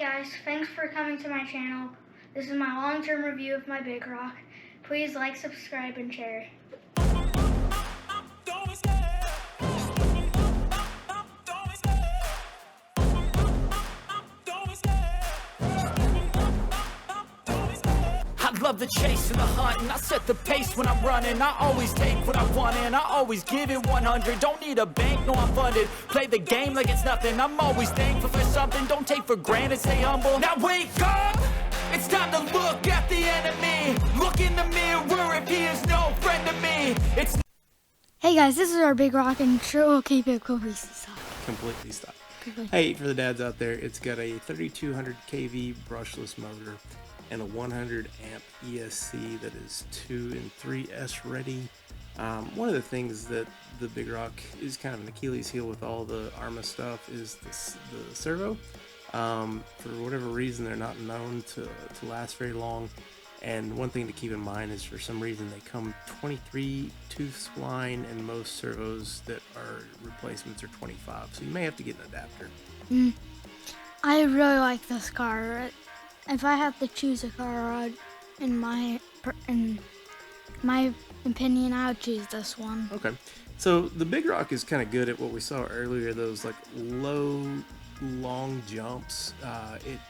Hey guys, thanks for coming to my channel. This is my long-term review of my Big Rock. Please like, subscribe, and share. I love the chase and the hunt, and I set the pace when I'm running. I always take what I want and I always give it 100. Don't need a bank, no, I'm funded. Play the game like it's nothing. I'm always thankful for something. Don't take for granted, stay humble. Now wake up! It's time to look at the enemy. Look in the mirror if he is no friend to me. It's Hey guys, this is our Big Rock, and sure we'll keep it completely stock. Completely stock. Hey, for the dads out there, it's got a 3200 kV brushless motor and a 100 amp ESC that is 2 and 3S ready. One of the things that the Big Rock is kind of an Achilles heel with all the Arrma stuff is the servo. For whatever reason, they're not known to last very long. And one thing to keep in mind is for some reason they come 23 tooth spline, and most servos that are replacements are 25. So you may have to get an adapter. I really like this car. If I had to choose a car, in my opinion, I would choose this one. Okay. So the Big Rock is kind of good at what we saw earlier, those like low, long jumps.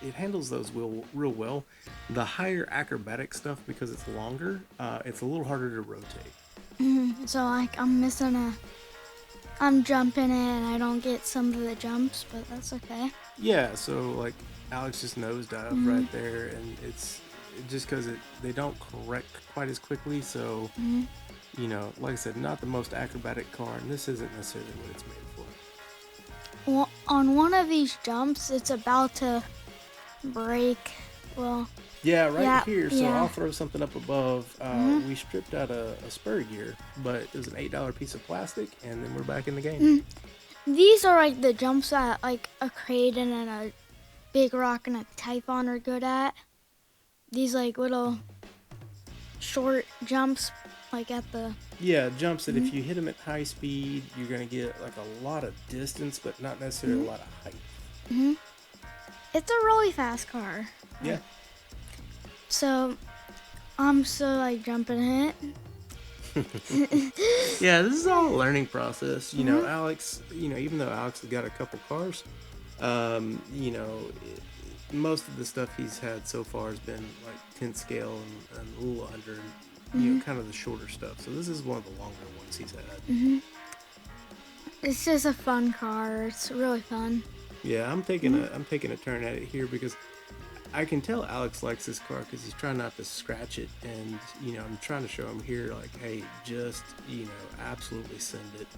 It handles those real well. The higher acrobatic stuff, because it's longer, it's a little harder to rotate. So like I'm jumping it and I don't get some of the jumps, but that's okay. Yeah, so like Alex just nosedive right there, and it's just because they don't correct quite as quickly. So you know, like I said, not the most acrobatic car, and this isn't necessarily what it's made for. Well, on one of these jumps, it's about to break. Well, yeah, right here. So yeah. I'll throw something up above. We stripped out a spur gear, but it was an $8 piece of plastic, and then we're back in the game. These are like the jumps that like a Creighton and a Big Rock and a Typhon are good at. These like little short jumps, like at the jumps that if you hit them at high speed, you're gonna get like a lot of distance, but not necessarily a lot of height. It's a really fast car. Yeah. So I'm still like jumping it. Yeah, this is all a learning process. You know, Alex, even though Alex has got a couple cars, most of the stuff he's had so far has been like 10 scale and a little under, kind of the shorter stuff. So this is one of the longer ones he's had. It's just a fun car. It's really fun. Yeah, I'm taking a turn at it here because I can tell Alex likes this car because he's trying not to scratch it, and I'm trying to show him here like, hey, just absolutely send it.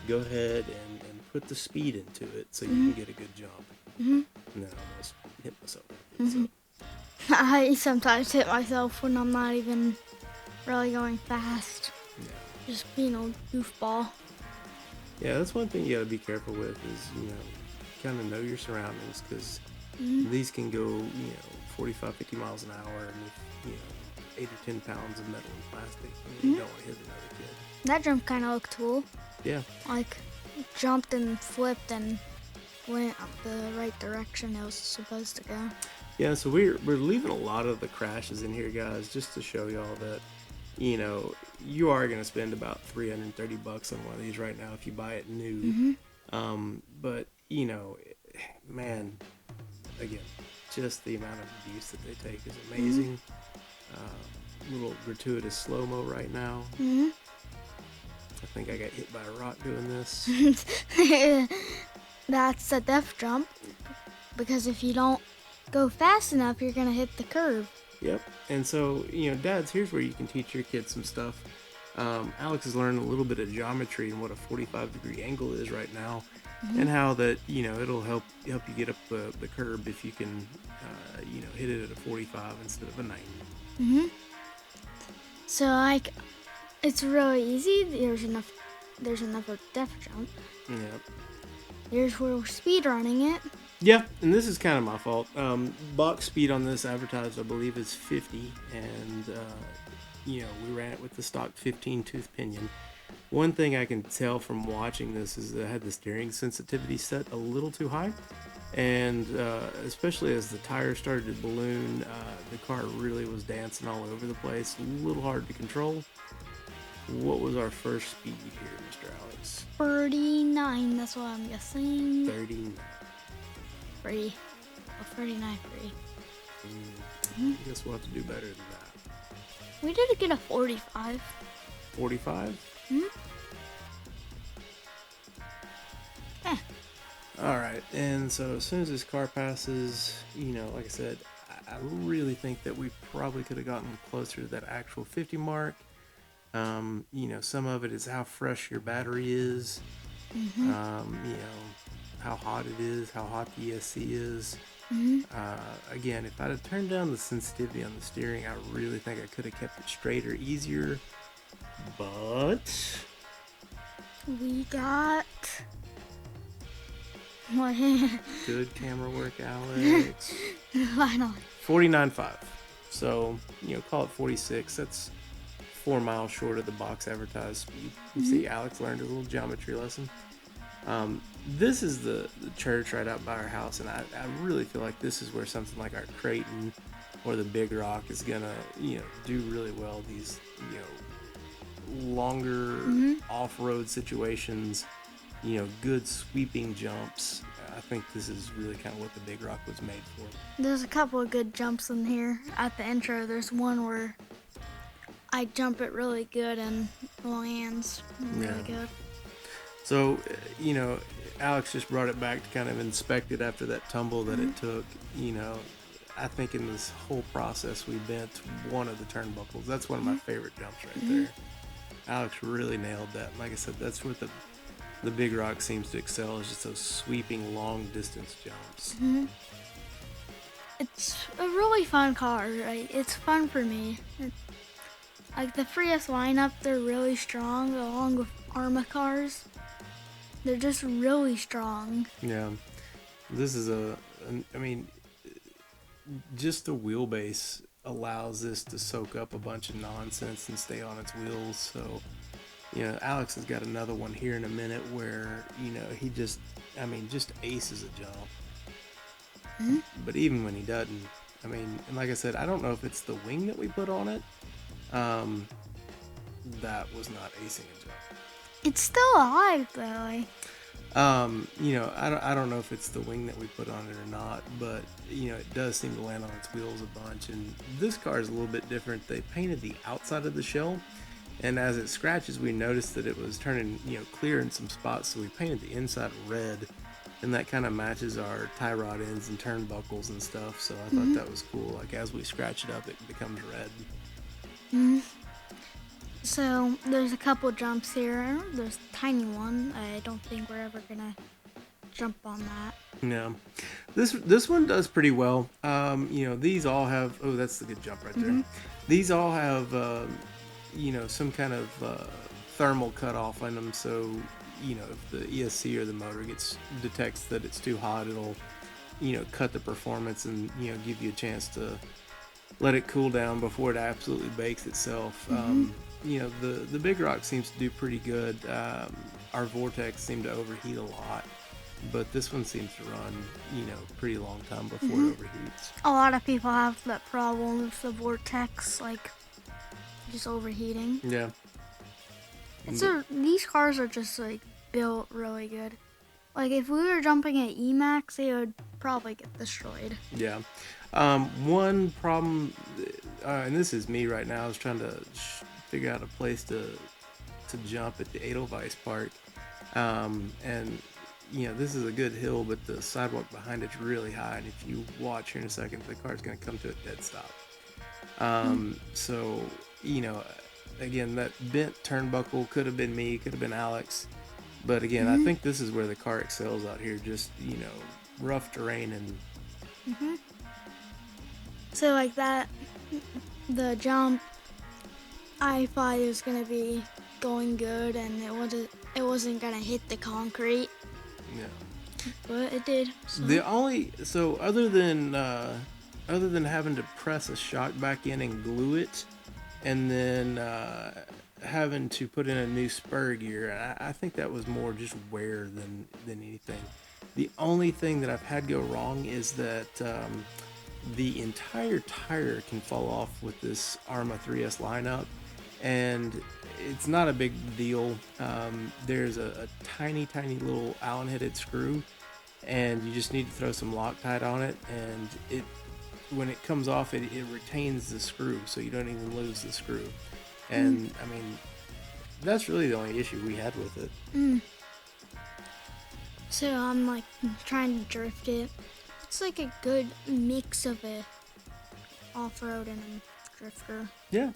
Go ahead and put the speed into it so you can get a good jump. And then I almost hit myself. So. I sometimes hit myself when I'm not even really going fast. Yeah. Just being a goofball. Yeah, that's one thing you got to be careful with is kind of know your surroundings, because these can go 45, 50 miles an hour, and if 8 or 10 pounds of metal and plastic, you don't want to hit another kid. That jump kind of looked cool. Yeah. Like jumped and flipped and went up the right direction it was supposed to go. Yeah, so we're leaving a lot of the crashes in here, guys, just to show y'all that you are going to spend about $330 on one of these right now if you buy it new. But man, again, just the amount of abuse that they take is amazing. Little gratuitous slow-mo right now. I think I got hit by a rock doing this. That's a death jump, because if you don't go fast enough, you're gonna hit the curb. Yep. And so, dads, here's where you can teach your kids some stuff. Alex is learning a little bit of geometry and what a 45-degree angle is right now, and how that it'll help you get up the curb if you can hit it at a 45 instead of a 90. So like, it's really easy. There's enough of depth jump. Yep. There's where we're speed running it. Yeah, and this is kind of my fault. Box speed on this advertised, I believe, is 50, and we ran it with the stock 15 tooth pinion. One thing I can tell from watching this is that I had the steering sensitivity set a little too high. And especially as the tires started to balloon, the car really was dancing all over the place. A little hard to control. What was our first speed here, Mr. Alex? 39, that's what I'm guessing. 39. Free. Oh, 39 free. I guess we'll have to do better than that. We did get a 45. 45? Hmm? All right, and so as soon as this car passes, you know, like I said, I really think that we probably could have gotten closer to that actual 50 mark. You know, some of it is how fresh your battery is, you know, how hot it is, how hot the ESC is. Again, if I'd have turned down the sensitivity on the steering, I really think I could have kept it straighter, easier, but... We got... Good camera work, Alex. Finally. 49.5. So, you know, call it 46. That's 4 miles short of the box advertised speed. You see, Alex learned a little geometry lesson. This is the church right out by our house, and I really feel like this is where something like our Creighton or the Big Rock is gonna, you know, do really well. These, you know, longer off-road situations, you know, good sweeping jumps. I think this is really kind of what the Big Rock was made for. There's a couple of good jumps in here. At the intro, there's one where I jump it really good and lands really good. So, you know, Alex just brought it back to kind of inspect it after that tumble that it took. You know, I think in this whole process we bent one of the turnbuckles. That's one of my favorite jumps right there. Alex really nailed that. Like I said, that's what the Big Rock seems to excel, is just those sweeping long distance jumps. It's a really fun car, right? It's fun for me. Like the Prius lineup, they're really strong along with Arrma cars. They're just really strong. Yeah. This is I mean, just the wheelbase allows this to soak up a bunch of nonsense and stay on its wheels. So, you know, Alex has got another one here in a minute where, you know, he just aces a jump. But even when he doesn't, I mean, and like I said, I don't know if it's the wing that we put on it. That was not acing a jump. It's still alive though. You know, I don't know if it's the wing that we put on it or not, but, you know, it does seem to land on its wheels a bunch. And this car is a little bit different. They painted the outside of the shell, and as it scratches, we noticed that it was turning, you know, clear in some spots, so we painted the inside red, and that kind of matches our tie rod ends and turnbuckles and stuff. So I thought that was cool. Like, as we scratch it up, it becomes red. So there's a couple jumps here. There's a tiny one. I don't think we're ever gonna jump on that. Yeah, this one does pretty well. You know, these all have, oh, that's the good jump right there. These all have, you know, some kind of thermal cutoff on them. So, you know, if the ESC or the motor detects that it's too hot, it'll, you know, cut the performance and, you know, give you a chance to let it cool down before it absolutely bakes itself. You know, the Big Rock seems to do pretty good. Our Vortex seemed to overheat a lot, but this one seems to run, you know, pretty long time before it overheats. A lot of people have that problem with the Vortex, like just overheating. Yeah. These cars are just like built really good. Like if we were jumping at Emax, they would probably get destroyed. Yeah. One problem, and this is me right now, I was trying to figure out a place to jump at the Edelweiss Park. And, you know, this is a good hill, but the sidewalk behind it's really high. And if you watch here in a second, the car's going to come to a dead stop. So, you know, again, that bent turnbuckle could have been me, could have been Alex. But again, I think this is where the car excels out here. Just, you know, rough terrain and... So like that, the jump, I thought it was gonna be going good, and it wasn't gonna hit the concrete. Yeah. But it did. So. Other than having to press a shock back in and glue it, and then having to put in a new spur gear, I think that was more just wear than anything. The only thing that I've had go wrong is that the entire tire can fall off with this Arrma 3S lineup, and it's not a big deal. There's a tiny little Allen headed screw, and you just need to throw some Loctite on it, and when it comes off, it retains the screw, so you don't even lose the screw. And I mean, that's really the only issue we had with it. So I'm like trying to drift it. It's like a good mix of a off-road and a drifter. Yeah,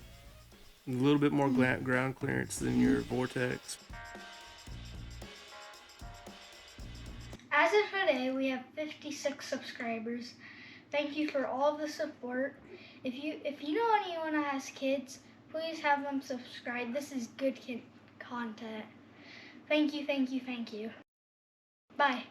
a little bit more ground clearance than your Vortex. As of today, we have 56 subscribers. Thank you for all the support. If you know anyone that has kids, please have them subscribe. This is good kid content. Thank you. Bye.